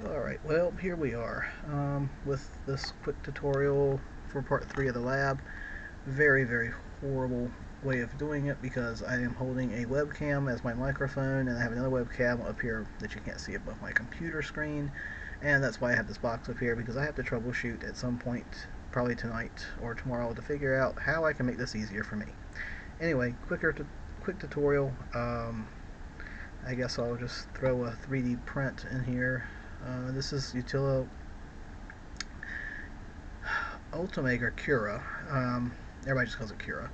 Alright, well, here we are with this quick tutorial for part 3 of the lab. Very horrible way of doing it because I am holding a webcam as my microphone and I have another webcam up here that you can't see above my computer screen, and that's why I have this box up here, because I have to troubleshoot at some point, probably tonight or tomorrow, to figure out how I can make this easier for me. Anyway, quick tutorial. I guess I'll just throw a 3D print in here. This is Ultimaker Cura. Everybody just calls it Cura.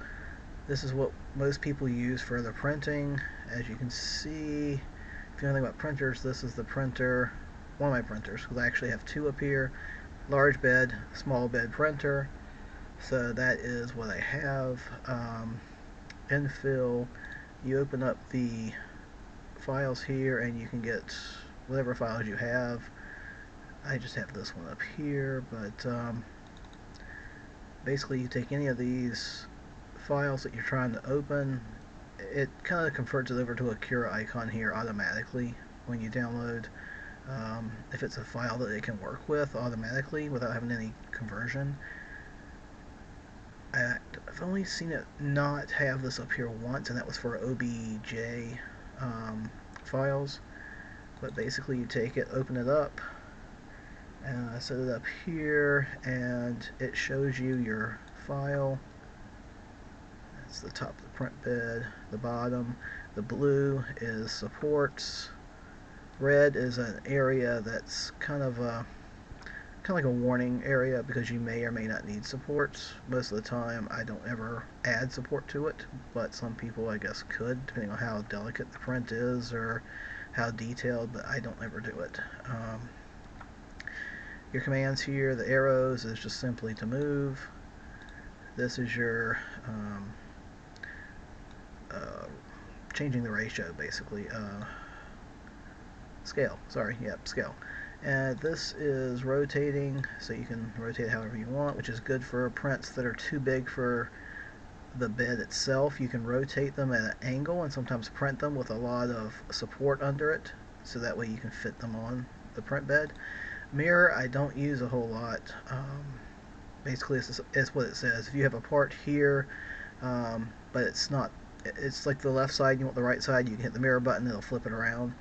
This is what most people use for their printing. As you can see, if you know anything about printers, this is the printer, one of my printers, because I actually have two up here. Large bed, small bed printer. So that is what I have. Infill, you open up the files here and you can get whatever files you have. I just have this one up here, but basically you take any of these files that you're trying to open, it kind of converts it over to a Cura icon here automatically when you download. If it's a file that it can work with automatically without having any conversion. I've only seen it not have this up here once, and that was for OBJ files. But basically you take it, open it up, and set it up here, and it shows you your file. That's the top of the print bed, the bottom. The blue is supports. Red is an area that's kind of like a warning area, because you may or may not need supports. Most of the time I don't ever add support to it, but some people I guess could, depending on how delicate the print is or how detailed, but I don't ever do it. Your commands here, the arrows, is just simply to move. This is your changing the ratio, basically. Scale, sorry, yep, scale. And this is rotating, so you can rotate however you want, which is good for prints that are too big for the bed itself. You can rotate them at an angle and sometimes print them with a lot of support under it, so that way you can fit them on the print bed. Mirror, I don't use a whole lot. Basically, it's what it says. If you have a part here, but it's like the left side, you want the right side, you can hit the mirror button, it'll flip it around.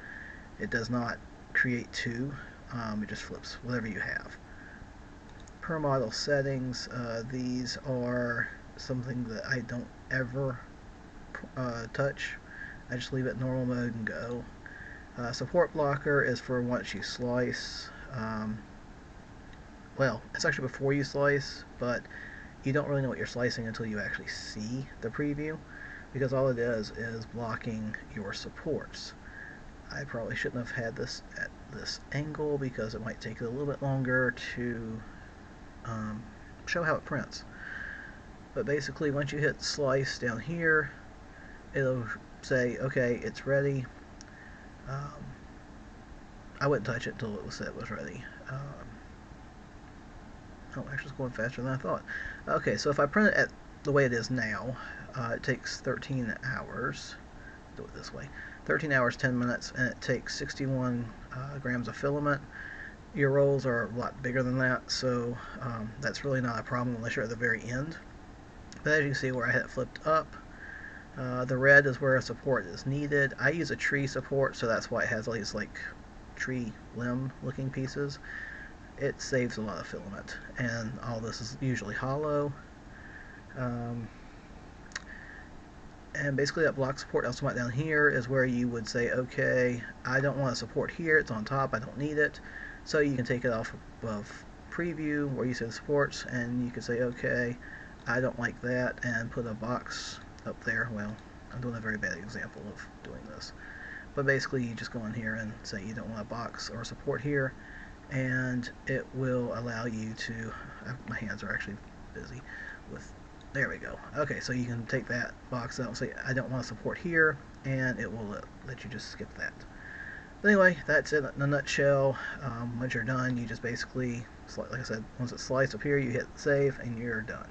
It does not create two, it just flips whatever you have. Per model settings, these are something that I don't ever touch. I just leave it normal mode and go. Support blocker is for once you slice. Well, it's actually before you slice, but you don't really know what you're slicing until you actually see the preview, because all it is blocking your supports. I probably shouldn't have had this at this angle, because it might take it a little bit longer to show how it prints. But basically, once you hit slice down here, it'll say, okay, it's ready. I wouldn't touch it until it said it was ready. Oh, actually, it's going faster than I thought. Okay, so if I print it at the way it is now, it takes 13 hours. Do it this way. 13 hours, 10 minutes, and it takes 61 grams of filament. Your rolls are a lot bigger than that, so that's really not a problem unless you're at the very end. But as you can see, where I had it flipped up, the red is where a support is needed. I use a tree support, so that's why it has all these like tree limb looking pieces. It saves a lot of filament, and all this is usually hollow. And basically that block support also down here is where you would say, okay, I don't want to support here, it's on top, I don't need it. So you can take it off of preview where you say supports, and you can say, okay, I don't like that, and put a box up there. Well, I'm doing a very bad example of doing this, but basically you just go in here and say you don't want a box or support here, and it will allow you to, my hands are actually busy with, there we go. Okay, so you can take that box out and say I don't want to support here, and it will let you just skip that. But anyway, that's it in a nutshell. Once you're done, you just basically, like I said, once it's sliced up here, you hit save and you're done.